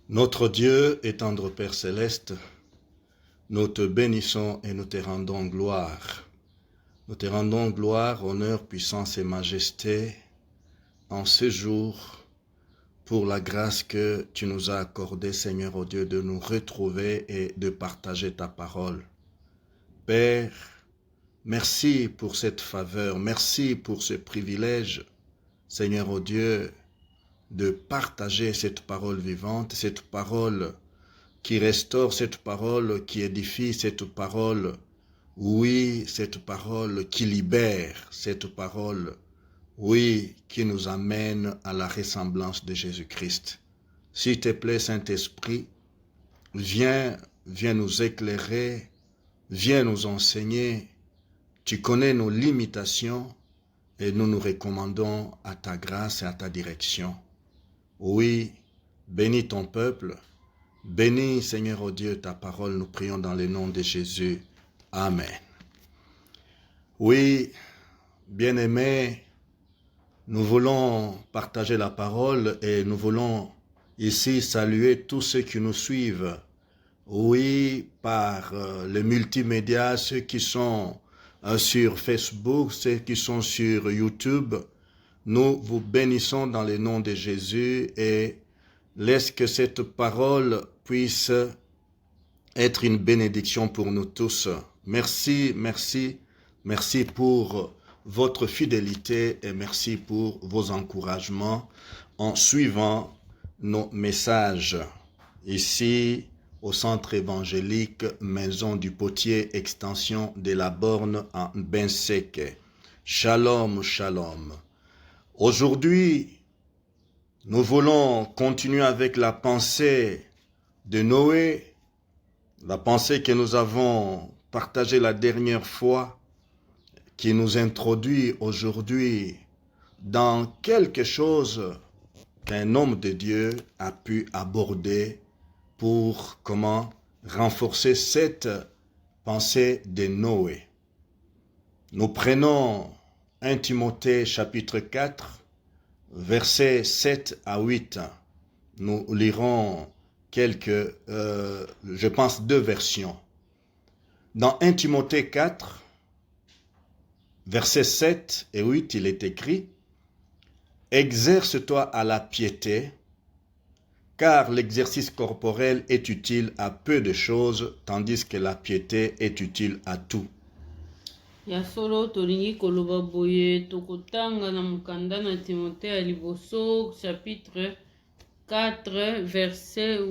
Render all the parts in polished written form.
Notre Dieu et tendre Père céleste, nous te bénissons et nous te rendons gloire. Nous te rendons gloire, honneur, puissance et majesté en ce jour pour la grâce que tu nous as accordée, Seigneur, oh Dieu, de nous retrouver et de partager ta parole. Père, merci pour cette faveur, merci pour ce privilège, Seigneur, oh Dieu, de partager cette parole vivante, cette parole qui restaure, cette parole qui édifie, cette parole, oui, cette parole qui libère, cette parole, oui, qui nous amène à la ressemblance de Jésus-Christ. S'il te plaît, Saint-Esprit, viens nous éclairer, viens nous enseigner. Tu connais nos limitations et nous nous recommandons à ta grâce et à ta direction. Oui, bénis ton peuple, bénis, Seigneur, oh Dieu, ta parole, nous prions dans le nom de Jésus. Amen. Oui, bien-aimés, nous voulons partager la parole et nous voulons ici saluer tous ceux qui nous suivent. Oui, par les multimédias, ceux qui sont sur Facebook, ceux qui sont sur YouTube. Nous vous bénissons dans le nom de Jésus et laisse que cette parole puisse être une bénédiction pour nous tous. Merci, merci, merci pour votre fidélité et merci pour vos encouragements en suivant nos messages ici au centre évangélique Maison du Potier, extension de la Borne en Benseke. Shalom, shalom. Aujourd'hui, nous voulons continuer avec la pensée de Noé, la pensée que nous avons partagée la dernière fois, qui nous introduit aujourd'hui dans quelque chose qu'un homme de Dieu a pu aborder pour comment renforcer cette pensée de Noé. Nous prenons 1 Timothée chapitre 4, versets 7 à 8. Nous lirons quelques, je pense, deux versions. Dans 1 Timothée 4, versets 7 et 8, il est écrit « Exerce-toi à la piété, car l'exercice corporel est utile à peu de choses, tandis que la piété est utile à tout. » Ya solo tolingi koloba boye tokotanga na mukanda na Timothée ya liboso chapitre 4 verset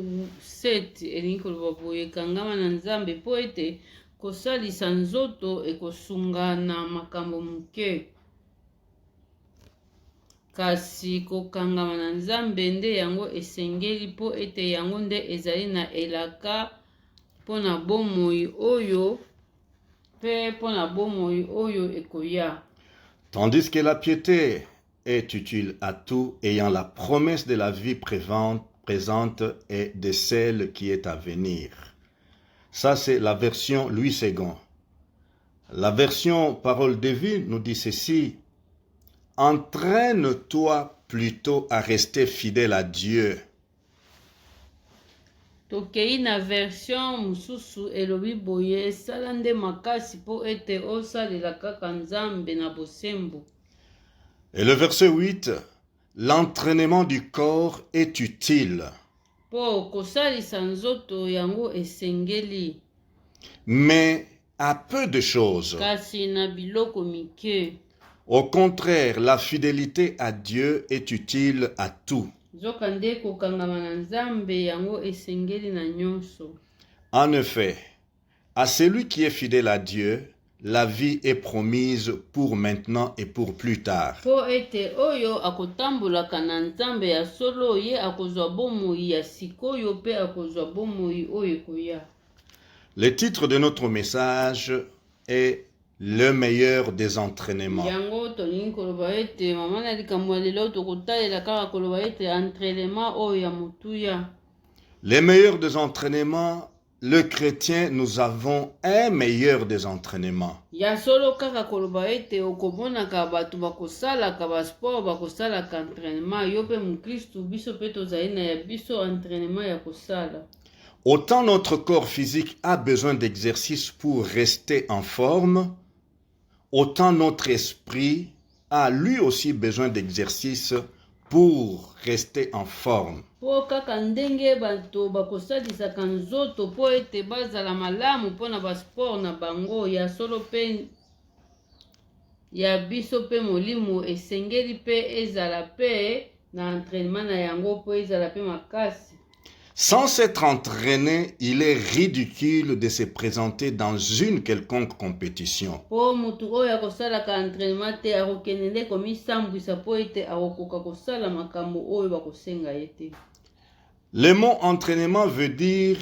7 elingi koloba boye kangama na Nzambe po ete kosalisa nzoto ekosunga na makambo muke kasi kokangama na Nzambe nde yango esengeli po ete yango nde ezali na elaka pona bomoi oyo Tandis que la piété est utile à tout, ayant la promesse de la vie présente et de celle qui est à venir. Ça, c'est la version Louis II. La version Parole de vie nous dit ceci. Entraîne-toi plutôt à rester fidèle à Dieu. Tokei na version mususu elobi boye sala nde makasi po ete osalela kaka Nzambe na bosembo. Et le verset 8, l'entraînement du corps est utile. Po kosalisa nzoto yango esengeli. Mais à peu de choses. Kasi na biloko mike. Au contraire, la fidélité à Dieu est utile à tout. En effet, à celui qui est fidèle à Dieu, la vie est promise pour maintenant et pour plus tard. Le titre de notre message est le meilleur des entraînements. Le meilleur des entraînements le chrétien, nous avons un meilleur des entraînements. Ya solo kaka koloba ete okomonaka bato bakosalaka basport bakosalaka entraînement yo mpe mokristu biso mpe tozali na ya biso entraînement ya kosala. Autant notre corps physique a besoin d'exercice pour rester en forme, autant notre esprit a lui aussi besoin d'exercice pour rester en forme. Po kaka ndenge bato bakosalisaka nzoto po ete bazala malamu mpona basport na bango ya solo mpe ya biso mpe molimo esengeli mpe ezala mpe na entraînement na yango mpo ezala mpe makasi. Sans s'être entraîné, il est ridicule de se présenter dans une quelconque compétition. Po mutu oyo akosalaka entraînement te akokende nde komisambwisa po ete akokoka kosala makambo oyo bakosenga ye te. Le mot entraînement veut dire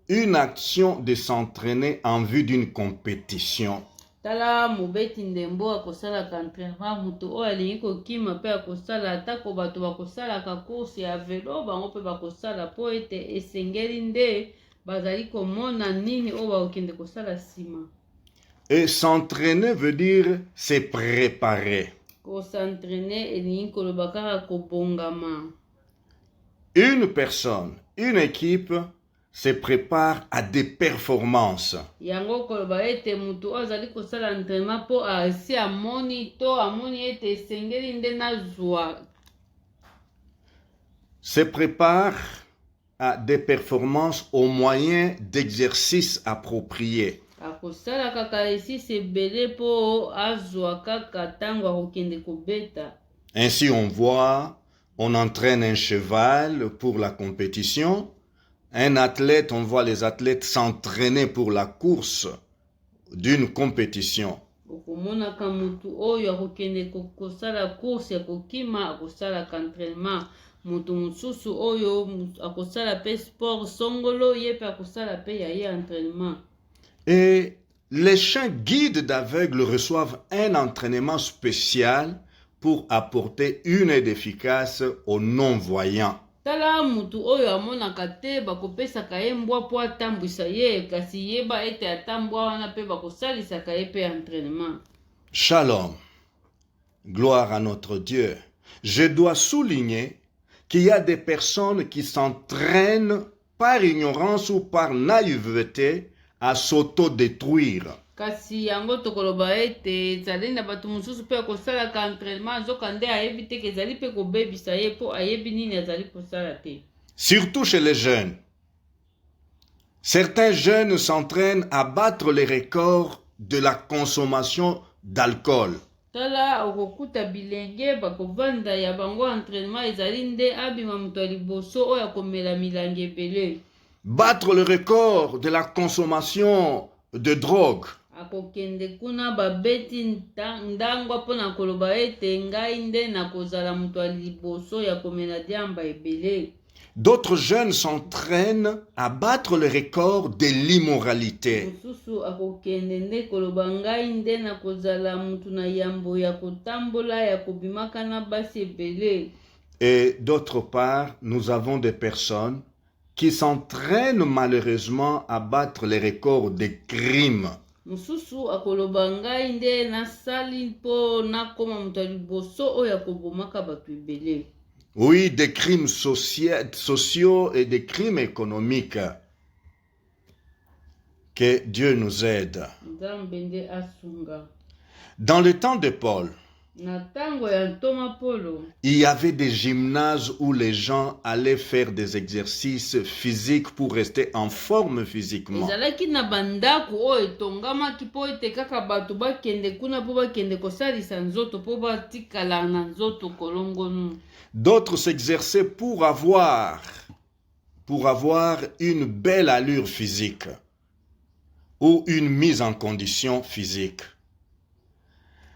une action de s'entraîner en vue d'une compétition. Tala mobeti ndembo akosalaka entraînement mutu oyo alingi kokima mpe akosala atako bato bakosalaka course ya velo bango mpe bakosala po ete esengeli nde bazali komona nini oyo bakokende kosala nsima. Et s'entraîner veut dire se préparer. Kosentraîner elingi koloba kaka kobongama. Une personne, une équipe se prépare à des performances. Yango koloba ete mutu oyo azali kosala entraînement po asi amoni to amoni ete esengeli nde nazwa. Se prépare à des performances au moyen d'exercices appropriés. Akosala kaka esisi ebele po azwa kaka ntango akokende kobeta. Ainsi on voit, on entraîne un cheval pour la compétition. Un athlète, on voit les athlètes s'entraîner pour la course d'une compétition. Okomonaka mutu oyo akokende kosala course ya kokima akosalaka entraînement. Mutu mosusu oyo akosala pe sport songolo ye pe akosala pe ya ye entraînement. Et les chiens guides d'aveugles reçoivent un entraînement spécial pour apporter une aide efficace aux non-voyants. Tala mutu oyo amonaka te bakopesaka ye mbwa po atambwisa ye kasi yeba ete atambwa wana pe bakosalisaka ye pe entraînement. Shalom, gloire à notre Dieu. Je dois souligner qu'il y a des personnes qui s'entraînent par ignorance ou par naïveté à s'autodétruire. Kasi yango tokoloba ete ezali na bato mosusu mpe akosalaka entraînement azoka nde ayebi te ezali mpe kobebisa ye mpo ayebi nini azali kosala te. Surtout chez les jeunes. Certains jeunes s'entraînent à battre les records de la consommation d'alcool. Tala okokuta bilenge bakovanda ya bango entraînement ezali nde abima moto ya liboso oyo akomela milangi ebele. Battre le record de la consommation de drogue. Akokende kuna babeti ndangwa mpona koloba ete ngai nde nakozala moto ya liboso ya komela diamba ebele. D'autres jeunes s'entraînent à battre le record de l'immoralité. Mosusu akokende nde koloba ngai nde nakozala motu na yambo ya kotambola ya kobimaka na basi ebele. Et d'autre part, nous avons des personnes qui s'entraînent malheureusement à battre les records des crimes. Mosusu akoloba ngai nde nasali mpo nakoma moto ya liboso oyo akobomaka bato ebele. Oui, des crimes sociaux et des crimes économiques. Que Dieu nous aide. Nzambe nde asunga. Dans le temps de Paul, Na tango ya ntoma Polo, il y avait des gymnases où les gens allaient faire des exercices physiques pour rester en forme physiquement. ezalaki na bandako oyo etongamaki po ete kaka bato bakende kuna po bakende kosalisa nzoto po batikala na nzoto kolongonu. D'autres s'exerçaient pour avoir une belle allure physique ou une mise en condition physique.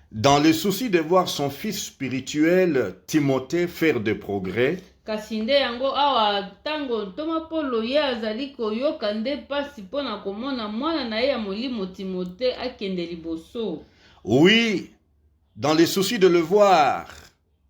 Dans le souci de voir son fils spirituel, Timothée, faire des progrès, kasi nde yango awa tango ntoma Polo ye azali koyoka nde pasi mpona komona mwana na ye ya molimo Timote akende liboso. oui, dans le souci de le voir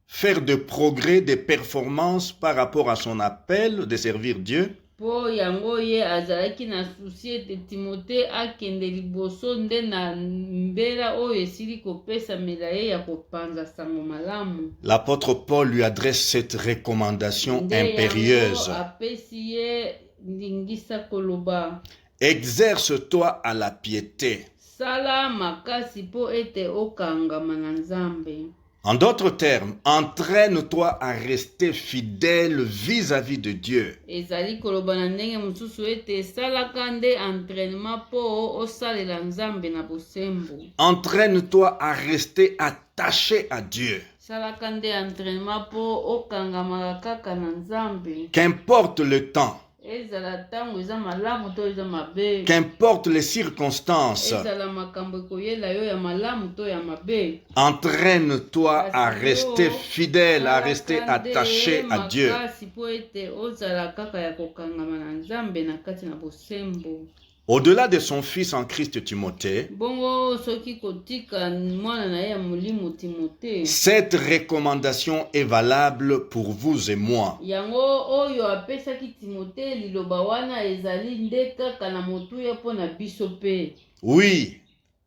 faire des progrès, des performances par rapport à son appel de servir Dieu, mpo yango ye azalaki na susi ete timote akende liboso nde na mbela oyo esili kopesamela ye ya kopanza sango malamu. L'apôtre Paul lui adresse cette recommandation nde yango impérieuse. apesi ye ndingisa koloba: Exerce-toi à la piété. sala makasi mpo ete okangama na Nzambe. En d'autres termes, entraîne-toi à rester fidèle vis-à-vis de Dieu. ezali koloba na ndenge mosusu ete esalaka nde entraînement mpo osalela Nzambe na bosembo. Entraîne-toi à rester attaché à Dieu. salaka nde entraînement mpo okangamaka kaka na Nzambe. Qu'importe le temps, ezala ntango eza malamu to eza mabe, qu'importe les circonstances, ezala makambo ekoyela yo ya malamu to ya mabe, entraîne-toi à rester fidèle, à rester attaché à Dieu. makasi mpo ete ozala kaka ya kokangama na Nzambe na kati na bosembo. Au-delà de son fils en Christ Timothée, bongo soki kotika mwana na ye ya molimo Timote, cette recommandation est valable pour vous et moi. yango oyo apesaki Timote liloba wana ezali nde kaka na motuya mpo na biso pe. Oui,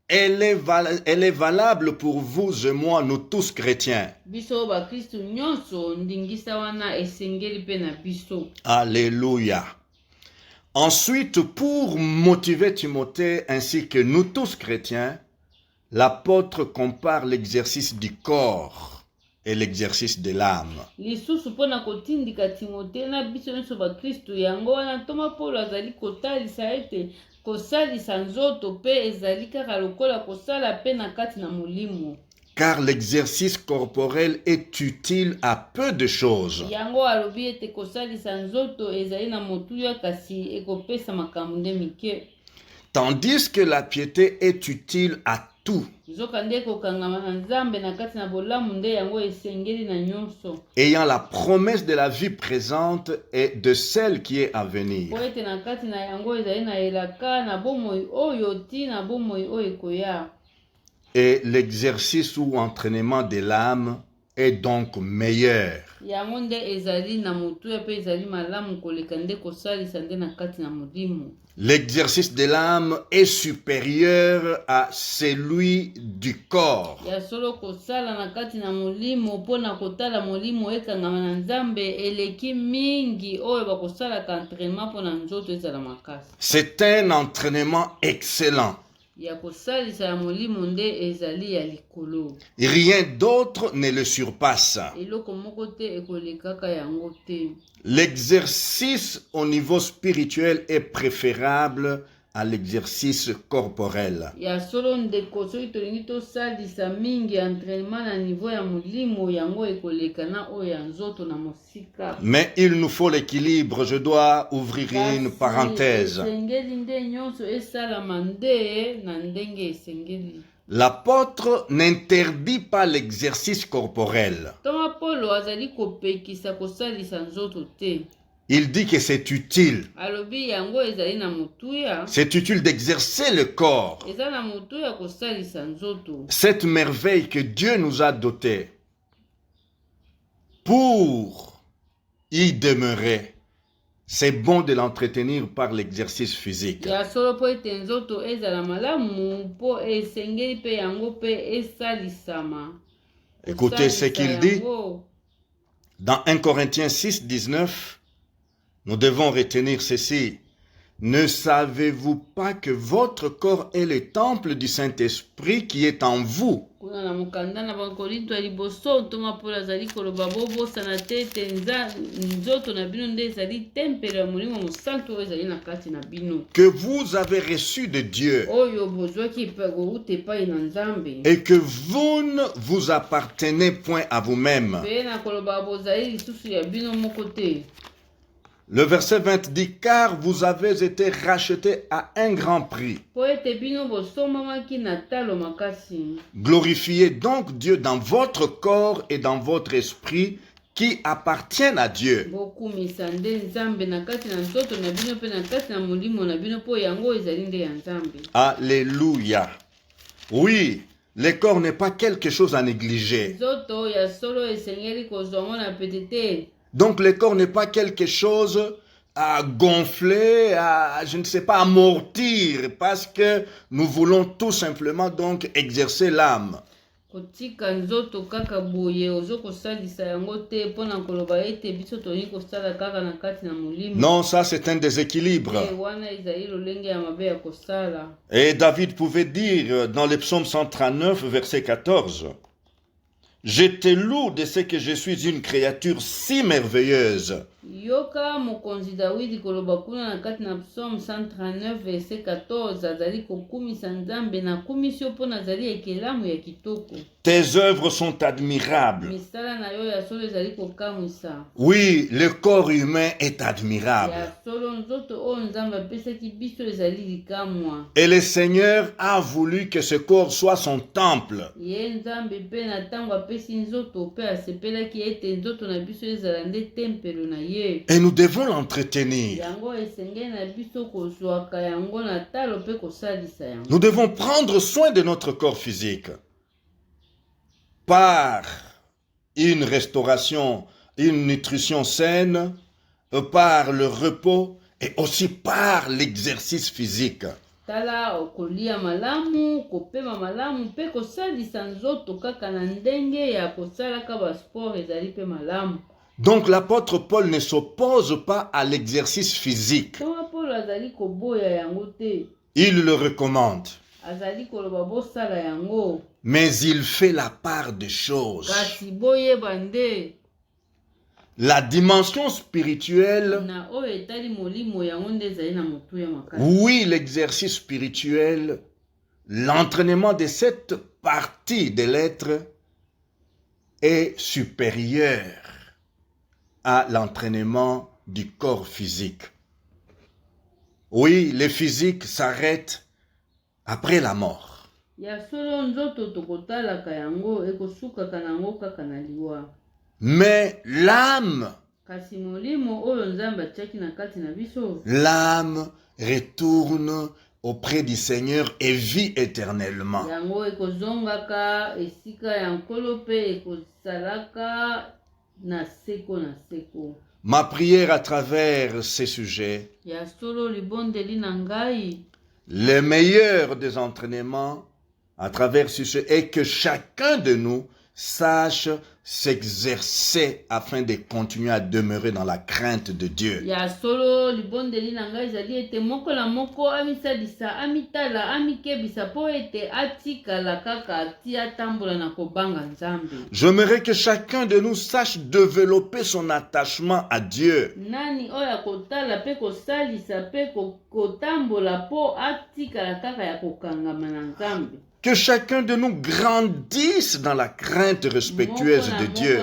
elle est valable pour vous et moi, nous tous chrétiens. biso bakristu nyonso ndingisa wana esengeli mpe na biso. Alléluia. Ensuite, pour motiver Timothée ainsi que nous tous chrétiens, l'apôtre compare l'exercice du corps et l'exercice de l'âme. lisusu mpo na kotindika Timote na biso nyonso bakristu yango wana ntoma Paulo azali kotalisa ete kosalisa nzoto mpe ezali kaka lokola kosala mpe na kati na molimo. Car l'exercice corporel est utile à peu de choses. yango alobi ete kosalisa nzoto ezali na motuya kasi ekopesa makambo nde mike. Tandis que la piété est utile à tout, nzoka nde kokangama na Nzambe na kati na bolamu nde yango esengeli na nyonso. ayant la promesse de la vie présente et de celle qui est à venir. po ete na kati na yango ezali na elaka na bomoi oyo ti na bomoi oyo ekoya. Et l'exercice ou entraînement de l'âme est donc meilleur. yango nde ezali na motuya mpe ezali malamu koleka nde kosalisa nde na kati na molimo. L'exercice de l'âme est supérieur à celui du corps. ya solo kosala na kati na molimo mpo na kotala molimo ekangama na Nzambe eleki mingi oyo bakosalaka entraînement mpo na nzoto ezala makasi. C'est un entraînement excellent. ya kosalisa ya molimo nde ezali ya likolo. Rien d'autre ne le surpasse. eloko moko te ekolekaka yango te. L'exercice au niveau spirituel est préférable à l'exercice corporel. ya solo ndeko soki tolingi tosalisa mingi entraînement na niveau ya molimo yango ekoleka na oyo ya nzoto na mosika. Mais il nous faut l'équilibre. Je dois ouvrir une parenthèse. esengeli nde nyonso esalama nde na ndenge esengeli. L'apôtre n'interdit pas l'exercice corporel. ntonga Paulo azali kopekisa kosalisa nzoto te. Il dit que c'est utile. alobi yango ezali na motuya. C'est utile d'exercer le corps. eza na motuya kosalisa nzoto. Cette merveille que Dieu nous a dotée pour y demeurer, c'est bon de l'entretenir par l'exercice physique. ya solo mpo ete nzoto ezala malamu mpo esengeli mpe yango mpe esalisama. Écoutez ce qu'il Kosalisa dit yango. dans 1 Corinthiens 6, 19. Nous devons retenir ceci. Ne savez-vous pas que votre corps est le temple du Saint-Esprit qui est en vous, kuna na mokanda na bakorinto ya liboso ntonga Paulo azali koloba bobosana te ete nzoto na bino nde ezali tempelo ya molimo mosantu oyo ezali na kati na bino, que vous avez reçu de Dieu oyo bozwaki kouta epai na Nzambe, et que vous ne vous appartenez point à vous-même. mpe na koloba bozali lisusu ya bino moko te. Le verset 20 dit, car vous avez été rachetés à un grand prix. po ete bino bosombamaki na talo makasi. Glorifiez donc Dieu dans votre corps et dans votre esprit qui appartiennent à Dieu. bokumisa nde Nzambe na kati na nzoto na bino mpe na kati na molimo na bino mpo yango ezali nde ya Nzambe. Alléluia. Oui, le corps n'est pas quelque chose à négliger. nzoto ya solo esengeli kozwa ngo na pete te. Donc le corps n'est pas quelque chose à gonfler, à, je ne sais pas, amortir, parce que nous voulons tout simplement donc exercer l'âme. kotika nzoto kaka boye ozokosalisa yango te mpona koloba ete biso tolingi kosala kaka na kati na molimo. Non, ça c'est un déséquilibre. Wana ezali lolenge ya mabe ya kosala. Et David pouvait dire dans le psaume 139, verset 14, « Je te loue de ce que je suis une créature si merveilleuse. » Yoka mokonzi Dawidi koloba kuna na kati na psaume 139 verset 14 azali kokumisa nzambe na kumisio mpo nazali ekelamu ya kitoko. Tes œuvres sont admirables. Misala na yo ya solo ezali kokamwisa. Oui, le corps humain est admirable. Ya solo nzoto oyo nzambe apesaki biso ezali likamwa. Et le Seigneur a voulu que ce corps soit son temple. Ye nzambe pe na ntango apesi nzoto pe asepelaki ete nzoto na biso ezala nde tempelo na ye. Et nous devons l'entretenir. Yango esengeli na biso kozwaka yango na talo pe kosalisa yango. Nous devons prendre soin de notre corps physique par une restauration, une nutrition saine, par le repos et aussi par l'exercice physique. Tala okolia malamu, kopema malamu, pe kosalisa nzoto kaka na ndenge ya kosalaka ba sport ezali pe malamu. Donc l'apôtre Paul ne s'oppose pas à l'exercice physique. Paul azali koboya yango te. Il le recommande. Azali koloba bosala yango. Mais il fait la part des choses. Kasi boyeba nde. La dimension spirituelle, Na oyo etali molimo yango nde ezali na motu ya makasi. oui, l'exercice spirituel, l'entraînement de cette partie de l'être est supérieur à l'entraînement du corps physique. Oui, le physique s'arrête après la mort. Ya solo nzoto tokotalaka yango ekosukaka nango kaka na liwa. Mais l'âme, Kasi molimo oyo nzambe atiaki na kati na biso. l'âme retourne auprès du Seigneur et vit éternellement. Yango ekozongaka esika ya nkolo pe ekosalaka na seko na seko. Ma prière à travers ces sujets, Ya solo libondeli na ngai. le meilleur des entraînements à travers ce sujet est que chacun de nous sache s'exercer afin de continuer à demeurer dans la crainte de Dieu. Ya solo libondeli na ngai ezali ete moko na moko amisalisa amitala amikebisa po ete atikala kaka atia tambola na kobanga nzambe. J'aimerais que chacun de nous sache développer son attachement à Dieu. Nani oyo akotala pe kosalisa pe kotambola po atikala kaka ya kokangama na nzambe. Que chacun de nous grandisse dans la crainte respectueuse de Dieu.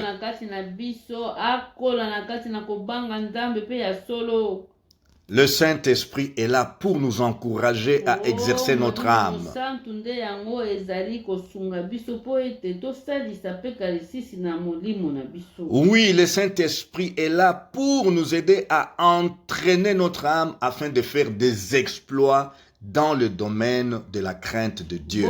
Le Saint-Esprit est là pour nous encourager à exercer notre âme. Oui, le Saint-Esprit est là pour nous aider à entraîner notre âme afin de faire des exploits dans le domaine de la crainte de Dieu.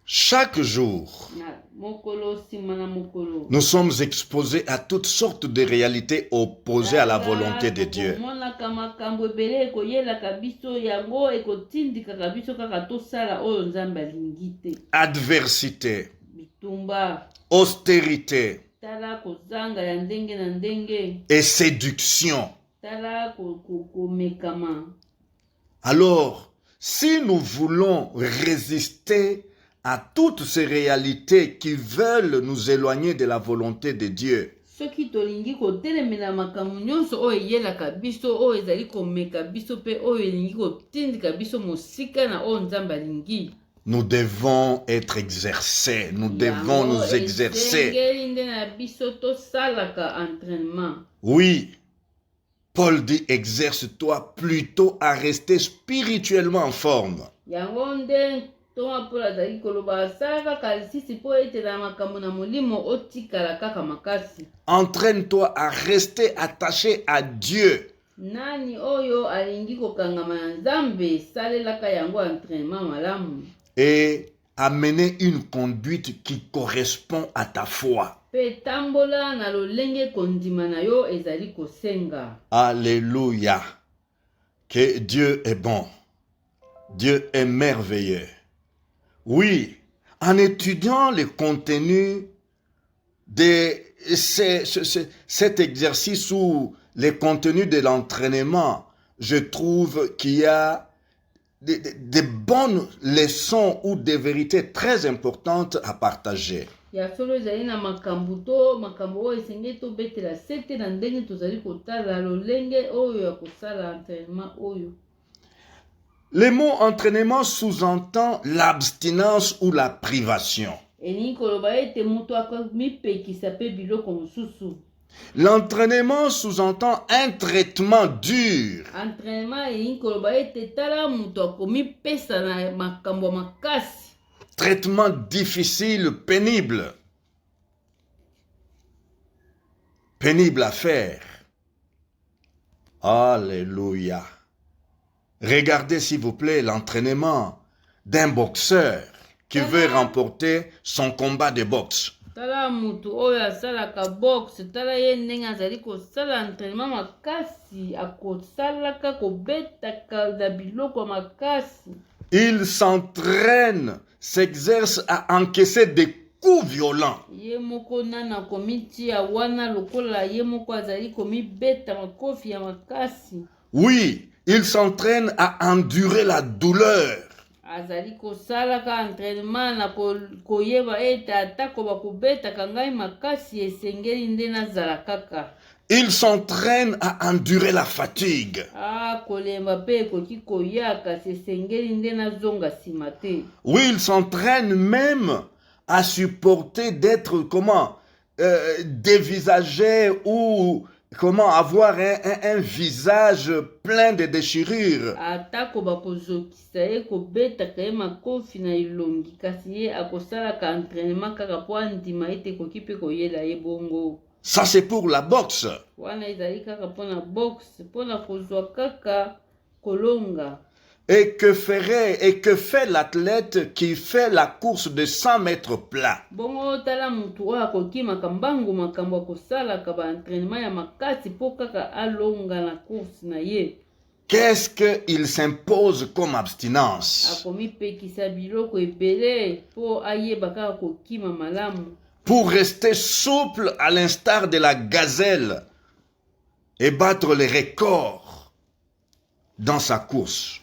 Chaque jour, nous sommes exposés à toutes sortes de réalités opposées à la volonté de Dieu. Adversité, austérité et séduction. Alors, si nous voulons résister à toutes ces réalités qui veulent nous éloigner de la volonté de Dieu, nous devons être exercés, nous devons nous exercer. Oui, Paul dit, exerce-toi plutôt à rester spirituellement en forme. Entraîne-toi à rester attaché à Dieu. Et à mener une conduite qui correspond à ta foi. Pe tambola na lolenge kondima na yo ezali kosenga. Alléluia. Que Dieu est bon. Dieu est merveilleux. Oui, en étudiant le contenu de cet exercice ou le contenu de l'entraînement, je trouve qu'il y a de bonnes leçons ou des vérités très importantes à partager. Ya solo ezali na makambo oyo esengeli tobetela sete na ndenge tozali kotala lolenge oyo ya kosala entraînement oyo. Le mot entraînement sous-entend l'abstinence ou la privation. Elingi koloba ete moto akomipekisa pe biloko mosusu. L'entraînement sous-entend un traitement dur. Entraînement elingi koloba ete tala moto akomipesa na makambo ya makasi. Traitement difficile, pénible. Pénible à faire. Alléluia. Regardez s'il vous plaît l'entraînement d'un boxeur qui veut remporter son combat de boxe. Tala mutu oyo asalaka boxe, tala ye ndenge azali kosala entraînement makasi, akosalaka kobetaka na biloko makasi. Il s'entraîne, s'exerce à encaisser des coups violents. Ye moko nana komitia wana lokola ye moko azali komibeta makofi ya makasi. Oui, il s'entraîne à endurer la douleur. Azali kosalaka entraînement na koyeba ete atako bakobetaka ngai makasi esengeli nde nazala kaka. Il s'entraîne à endurer la fatigue. Kolemba pe ekoki koyaka esengeli nde nazonga nsima te. Oui, il s'entraîne même à supporter d'être dévisagé ou comment avoir un visage plein de déchirures. Atako bakozokisa ye kobetaka ye makofi na elongi kasi ye akosalaka entraînement kaka po andima ete ekoki pe koyela ye bongo. Ça c'est pour la boxe. Wana ezali kaka mpona boxe, mpona kozwa kaka kolonga. Et que fait l'athlète qui fait la course de 100 mètres plats? Bongo tala mutu oyo akokimaka mbangu makambo akosalaka ba entraînement ya makasi po kaka alonga na course na ye. Qu'est-ce qu'il s'impose comme abstinence? Akomipekisa biloko ebele po ayeba kaka kokima malamu. Pour rester souple à l'instar de la gazelle et battre les records dans sa course.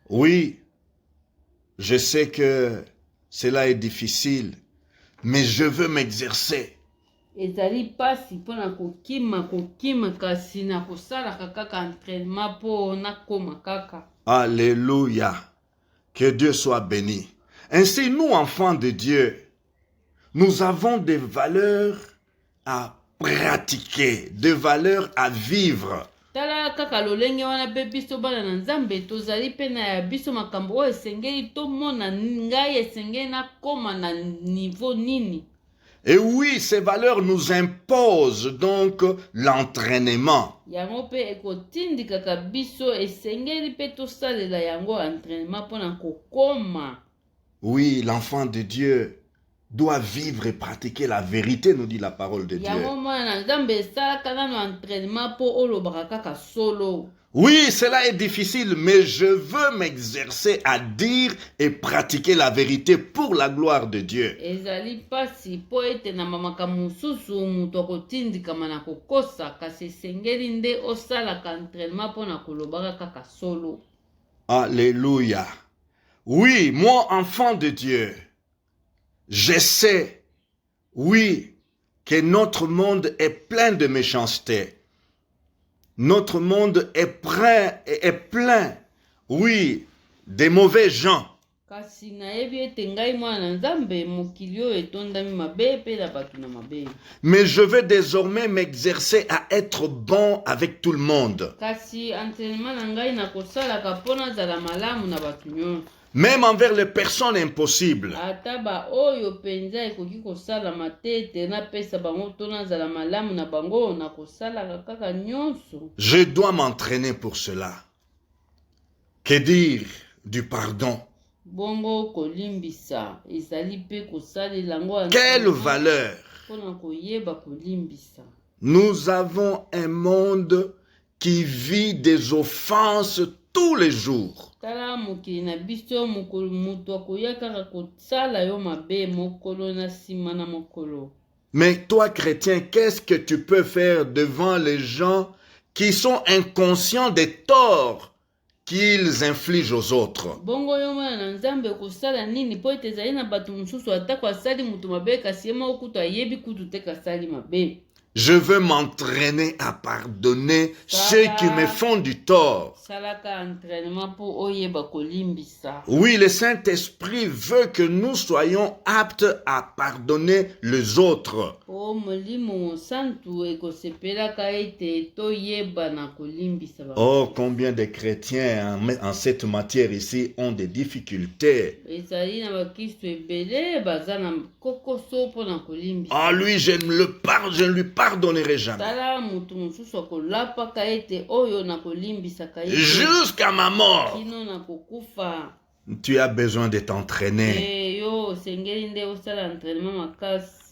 Oui, je sais que cela est difficile, mais je veux m'exercer. Ezali pasi mpona kokima kasi na kosalaka kaka entraînement po nakoma kaka. Alléluia. Que Dieu soit béni. Ainsi, nous, enfants de Dieu, nous avons des valeurs à pratiquer, des valeurs à vivre. Tala kaka lolenge wana pe biso bana na Nzambe tozali pe na ya biso makambo oyo esengeli tomona ngai esengeli nakoma na niveau nini. Et oui, ces valeurs nous imposent donc l'entraînement. Yango pe ekotindikaka biso esengeli pe tosalela yango entraînement mpona kokoma. Oui, l'enfant de Dieu doit vivre et pratiquer la vérité, nous dit la parole de Dieu. Oui, cela est difficile, mais je veux m'exercer à dire et pratiquer la vérité pour la gloire de Dieu. Alléluia. Oui, moi, enfant de Dieu, je sais, oui, que notre monde est plein de méchanceté. Notre monde est plein, oui, des mauvais gens. Mais je veux désormais m'exercer à être bon avec tout le monde. Même envers les personnes impossibles. Je dois m'entraîner pour cela. Que dire du pardon? bongo kolimbisa ezali pe kosalela yango Quelle valeur! mpona koyeba kolimbisa. Nous avons un monde qui vit des offenses tous les jours. Tala mokili na biso moto akoya kaka kosala yo mabe mokolo na nsima na mokolo. Mais toi, chrétien, qu'est-ce que tu peux faire devant les gens qui sont inconscients des torts qu'ils infligent aux autres? Bongo yo mwana na nzambe kosala nini po ete ezali na bato mosusu atako asali moto mabe kasi ye moko kutu ayebi kutu te kasali mabe. Je veux m'entraîner à pardonner ceux qui me font du tort. Oui, le Saint-Esprit veut que nous soyons aptes à pardonner les autres. Oh, combien de chrétiens en cette matière ici ont des difficultés. Ah, lui, je ne lui pardonnerai jamais. Jusqu'à ma mort. Tu as besoin de t'entraîner.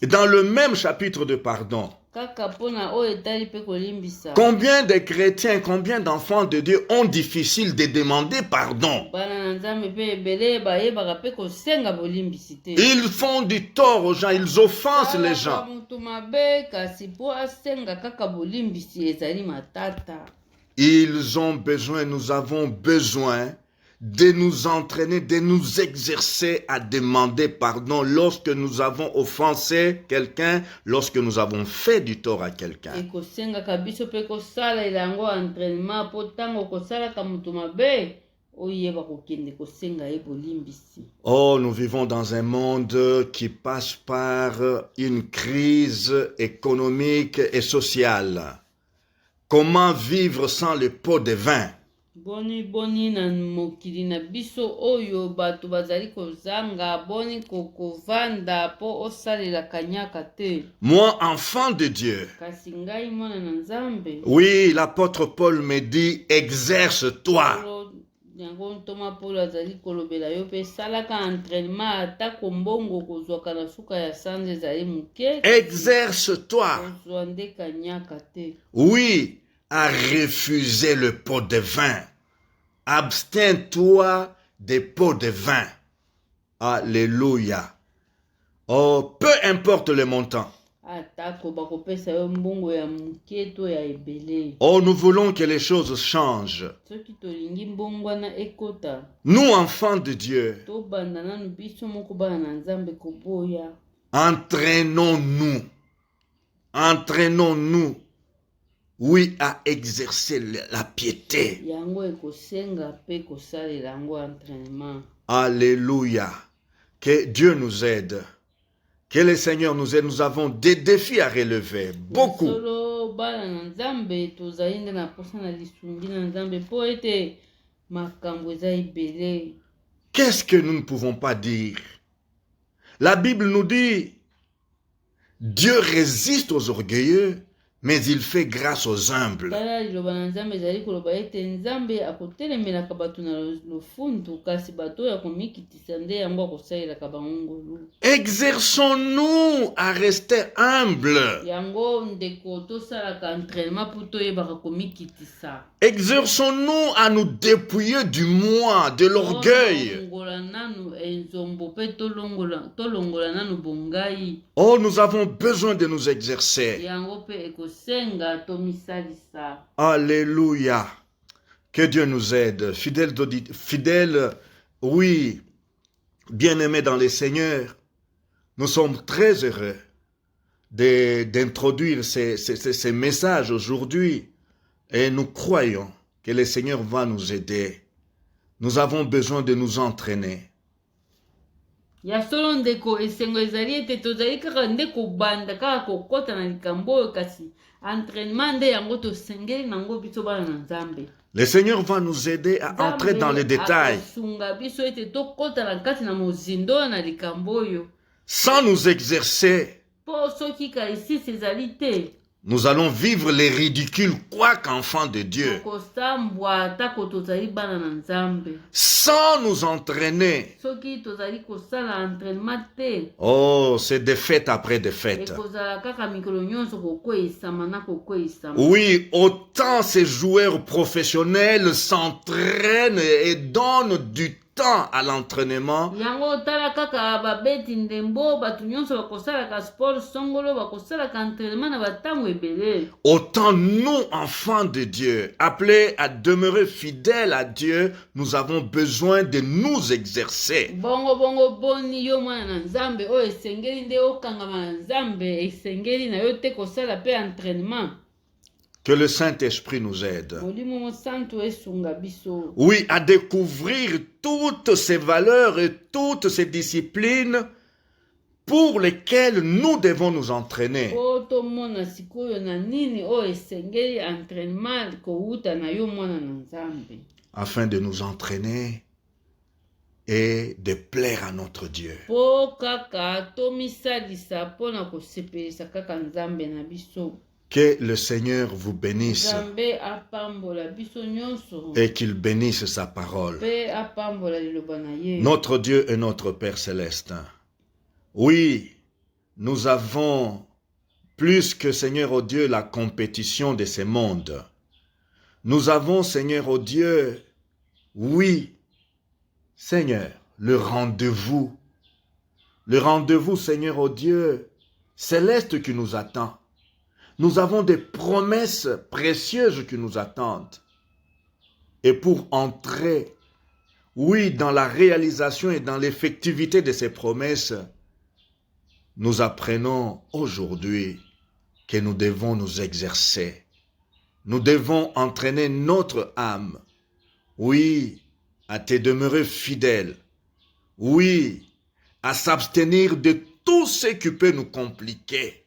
Et dans le même chapitre de pardon, combien de chrétiens, combien d'enfants de Dieu ont difficile de demander pardon? Ils font du tort aux gens, ils offensent les gens. Ils ont besoin, nous avons besoin de nous entraîner, de nous exercer à demander pardon lorsque nous avons offensé quelqu'un, lorsque nous avons fait du tort à quelqu'un. Oh, nous vivons dans un monde qui passe par une crise économique et sociale. Comment vivre sans le pot de vin? Moi, enfant de Dieu, oui, l'apôtre Paul me dit, exerce-toi. Exerce-toi. Oui, à refuser le pot de vin. Abstiens-toi des pots de vin. Alléluia. Oh, peu importe le montant. Oh, nous voulons que les choses changent. Nous, enfants de Dieu, entraînons-nous. Entraînons-nous. Oui, à exercer la piété. Alléluia. Que Dieu nous aide. Que le Seigneur nous aide. Nous avons des défis à relever. Beaucoup. Qu'est-ce que nous ne pouvons pas dire? La Bible nous dit, Dieu résiste aux orgueilleux, mais il fait grâce aux humbles. Exerçons-nous à rester humbles. Exerçons-nous à nous dépouiller du moi, de l'orgueil. Oh, nous avons besoin de nous exercer. Alléluia. Que Dieu nous aide. Fidèles, oui, bien-aimés dans le Seigneur, nous sommes très heureux d'introduire ces messages aujourd'hui. Et nous croyons que le Seigneur va nous aider. Nous avons besoin de nous entraîner. Ya solo ndeko esengo ezali ete tozali kaka nde kobanda kaka kokota na likambo oyo kasi entraînement nde yango tosengeli nango biso bana na Nzambe. Le Seigneur va nous aider à entrer dans les détails. Sunga biso ete tokota na kati na mozindo na likambo oyo. Sans nous exercer. Po soki ka ici ezali te. nous allons vivre les ridicules, quoique enfants de Dieu, tokosambwa atako tozali bana na nzambe sans nous entraîner. soki tozali kosala entraînement te Oh, c'est défaite après défaite. ekozala kaka mikolo nyonso kokweyisama na kokweyisama. Oui, autant ces joueurs professionnels s'entraînent et donnent du temps à l'entraînement, yango tala kaka babeti ndembo bato nyonso bakosalaka sport songolo bakosalaka entraînement na batango ebele. autant nous, enfants de Dieu, appelés à demeurer fidèles à Dieu, nous avons besoin de nous exercer. bongo boni yo mwana na nzambe oyo esengeli nde okangama na nzambe esengeli na yo te kosala pe entraînement. Que le Saint-Esprit nous aide. molimo mosantu esunga biso. Oui, à découvrir toutes ces valeurs et toutes ces disciplines pour lesquelles nous devons nous entraîner. po tomona sikoyo na nini oyo esengeli entraînement kouta na yo mwana na nzambe Afin de nous entraîner et de plaire à notre Dieu. po kaka tomisalisa mpona kosepelisa kaka nzambe na biso. Que le Seigneur vous bénisse nzambe apambola biso nyonso et qu'il bénisse sa parole. mpe apambola liloba na ye. Notre Dieu est notre Père céleste. Oui, nous avons plus que Seigneur au Dieu la compétition de ce monde. Nous avons Seigneur au Dieu, oui, Seigneur, le rendez-vous Seigneur au Dieu céleste qui nous attend. Nous avons des promesses précieuses qui nous attendent. Et pour entrer, oui, dans la réalisation et dans l'effectivité de ces promesses, nous apprenons aujourd'hui que nous devons nous exercer. Nous devons entraîner notre âme, oui, à te demeurer fidèle, oui, à s'abstenir de tout ce qui peut nous compliquer.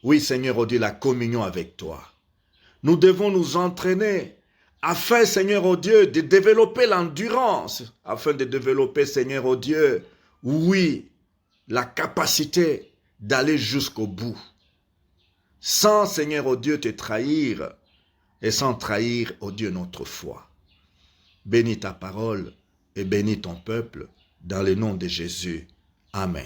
Oui, Seigneur, oh Dieu, la communion avec toi. Nous devons nous entraîner afin, Seigneur, oh Dieu, de développer l'endurance, afin de développer, Seigneur, oh Dieu, oui, la capacité d'aller jusqu'au bout. Sans, Seigneur, oh Dieu, te trahir et sans trahir, oh Dieu, notre foi. Bénis ta parole et bénis ton peuple dans le nom de Jésus. Amen.